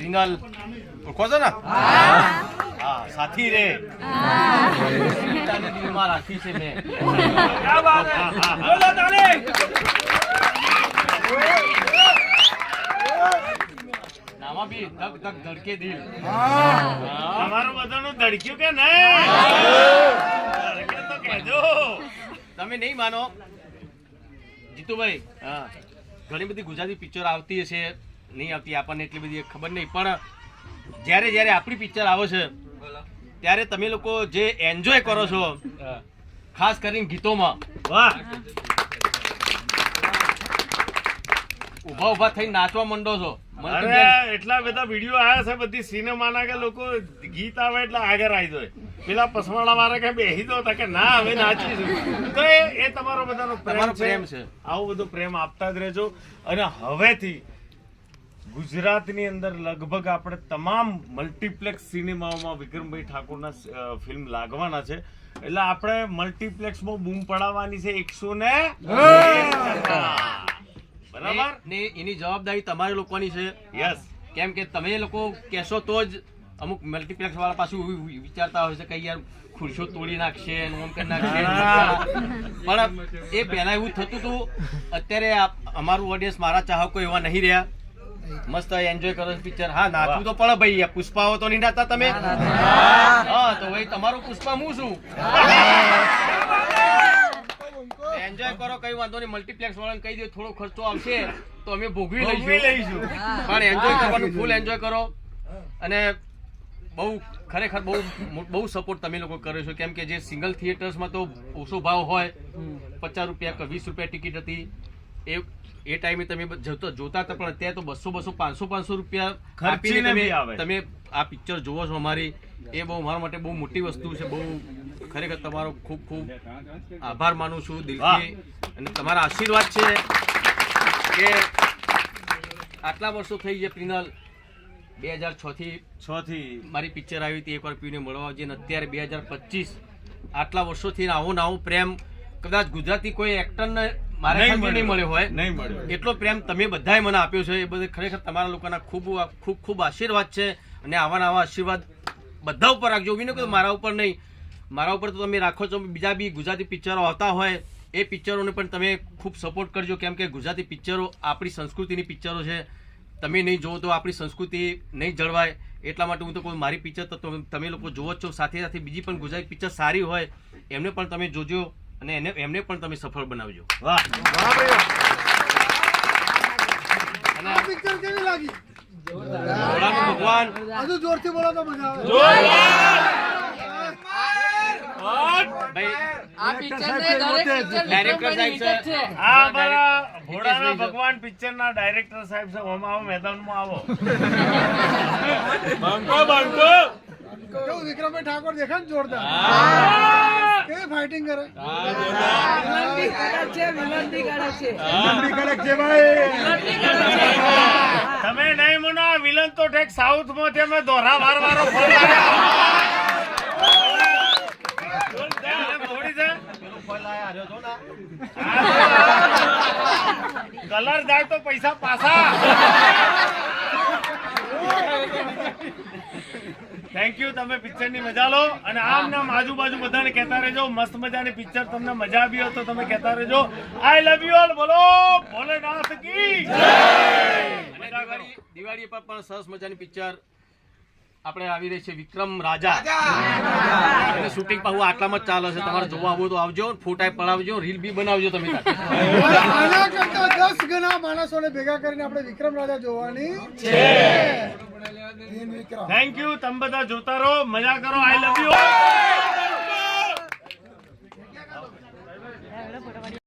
પ્રિનલ ઓળખો છો ને? હા, સાથી રે દિલમાં રાખી છે મેં. ક્યા બાત હે, બોલો તાળી. નામાં બી ધક ધક ધડકે દિલ. તમારું બધાનું ધડક્યું કે નહીં? ધડકે તો કહેજો. તમે નહીં માનો જીતુભાઈ, હા, ઘણી બધી ગુજરાતી પિક્ચર આવતી હશે, નહીં આવતી આપણને એટલી બધી ખબર નહીં, પણ જ્યારે જ્યારે આપણી પિક્ચર આવે છે ત્યારે તમે લોકો જે એન્જોય કરો છો, ખાસ કરીને ગીતોમાં, વાહ, ઉભા ઉભા થઈને નાચવા માંડો છો. મને તો અરે એટલા બધા વિડીયો આવ્યા છે બધી સિનેમાના કે લોકો ગીત આવે એટલે આગળ આવી જાય. પેલા પસવાડા વાળા કે બેહી દો કે ના હવે નાચીશું. તો એ તમારો બધાનો તમારો પ્રેમ પ્રેમ છે. આવો બધો પ્રેમ આપતા જ રહેજો. અને હવેથી ગુજરાતની અંદર લગભગ આપણે તમામ મલ્ટીપ્લેક્સ સિનેમાઓમાં વિક્રમભાઈ ઠાકોરના ફિલ્મ લાગવાના છે. એટલે આપણે મલ્ટીપ્લેક્સમાં બૂમ પડાવવાની છે 100 બરાબર ને એની જવાબદારી તમારી લોકોની છે. યસ. કેમ કે તમે લોકો કહેશો તો જ અમુક મલ્ટીપ્લેક્સ વાળા પાછું વિચારતા હોય છે કે યાર ખુરશો તોડી નાખશે, ઓમ કરી નાખશે. પણ એ પહેલા એવું થતું હતું. અત્યારે અમારું ઓડિયન્સ, મારા ચાહકો એવા નહીં રહ્યા. મસ્ત એન્જોય કરો પિક્ચર. હા, નાચવું તો પડે ભાઈ. પુષ્પાઓ તો નહીં નાચતા તમે? હા, તો ભાઈ તમારું પુષ્પા હું છું. એન્જોય કરો, કઈ વાંધો નહીં. મલ્ટીપ્લેક્સ વાળાને કહી દે થોડો ખર્ચો આવશે તો અમે ભોગવી લઈશું. પણ એન્જોય કરવાનું, ફૂલ એન્જોય કરો. અને બહુ ખરેખર બહુ સપોર્ટ તમે લોકો કર્યો છો. કેમ કે જે સિંગલ થિયેટર્સમાં તો ઓછો ભાવ હોય, 50 રૂપિયા કે 20 રૂપિયા ટિકિટ હતી એ ટાઈમે તમે જોતા હતા. પણ અત્યારે તો 200 500 રૂપિયા આપીને તમે આ પિક્ચર જોવો છો અમારી. એ બહુ મારા માટે બહુ મોટી વસ્તુ છે. બહુ ખરેખર તમારો ખૂબ ખૂબ આભાર માનું છું દિલથી. અને તમારા આશીર્વાદ છે કે આટલા વર્ષો થઈ ગયા. પ્રિનલ 2006 થી મારી પિક્ચર આવી હતી એકવાર પીને મળવા આવજે. અને અત્યારે 2025 આટલા વર્ષોથી આવો પ્રેમ કદાચ ગુજરાતી કોઈ એક્ટરને મારે નહીં મળ્યો હોય, નહીં મળ્યો એટલો પ્રેમ તમે બધાએ મને આપ્યો છે. એ બધે ખરેખર તમારા લોકોના ખૂબ ખૂબ ખૂબ આશીર્વાદ છે. અને આવા આશીર્વાદ બધા ઉપર રાખજો. વિનો કે મારા ઉપર નહીં, મારા ઉપર તો તમે રાખો છો. બીજા બી ગુજરાતી પિક્ચરો આવતા હોય એ પિક્ચરોને પણ તમે ખૂબ સપોર્ટ કરજો. કેમ કે ગુજરાતી પિક્ચરો આપણી સંસ્કૃતિની પિક્ચરો છે. તમે નહીં જોવો તો આપણી સંસ્કૃતિ નહીં જળવાય. એટલા માટે હું તો કોઈ મારી પિક્ચર તો તમે લોકો જોવો જ છો. સાથે સાથે બીજી પણ ગુજરાતી પિક્ચર સારી હોય એમને પણ તમે જોજો અને એમને પણ તમે સફળ બનાવજો. વાહ, અને આ પિક્ચર કેવી લાગી? ભગવાન હજુ જોરથી બોલો તો મજા આવે. ભાઈ આ પિક્ચર ને ડાયરેક્ટર સાહેબ છે. આ અમારા ભોળાના ભગવાન પિક્ચરના ડાયરેક્ટર સાહેબ છે. ઓમાં આવો, મેદાનમાં આવો. કેવું વિક્રમભાઈ ઠાકોર દેખાય ને જોરદાર? કેવી ફાઇટિંગ કરે? તમે નહીં મનો આ વિલન તો ઠેક સાઉથ માં છે. મેં દોરા વારવારો કલર જાય તો પૈસા પાછા. Thank you. તમે પિક્ચર ની મજા લો. અને આમ નામ આજુબાજુ બધાને કહેતા રહેજો. મસ્ત મજાની પિક્ચર તમને મજા આવી હોય તો તમે કહેતા રહેજો. આઈ લવ યુ ઓલ. બોલો ભોલેનાથ કી જય. દિવાળી પર પણ સરસ મજાની પિક્ચર આપણે આવી રહી છે, વિક્રમ રાજા. અને શૂટિંગ પાછું આટલામાં જ ચાલે છે. તમારે જોવા આવો તો આવજો, ફોટા પડાવજો, રીલ બી બનાવજો તમે. આના કરતા 10 ગણા માણસોને ભેગા કરીને આપણે વિક્રમ રાજા જોવાની છે. Thank you. તમે બધા જોતા રહો, મજા કરો. આઈ લવ યુ.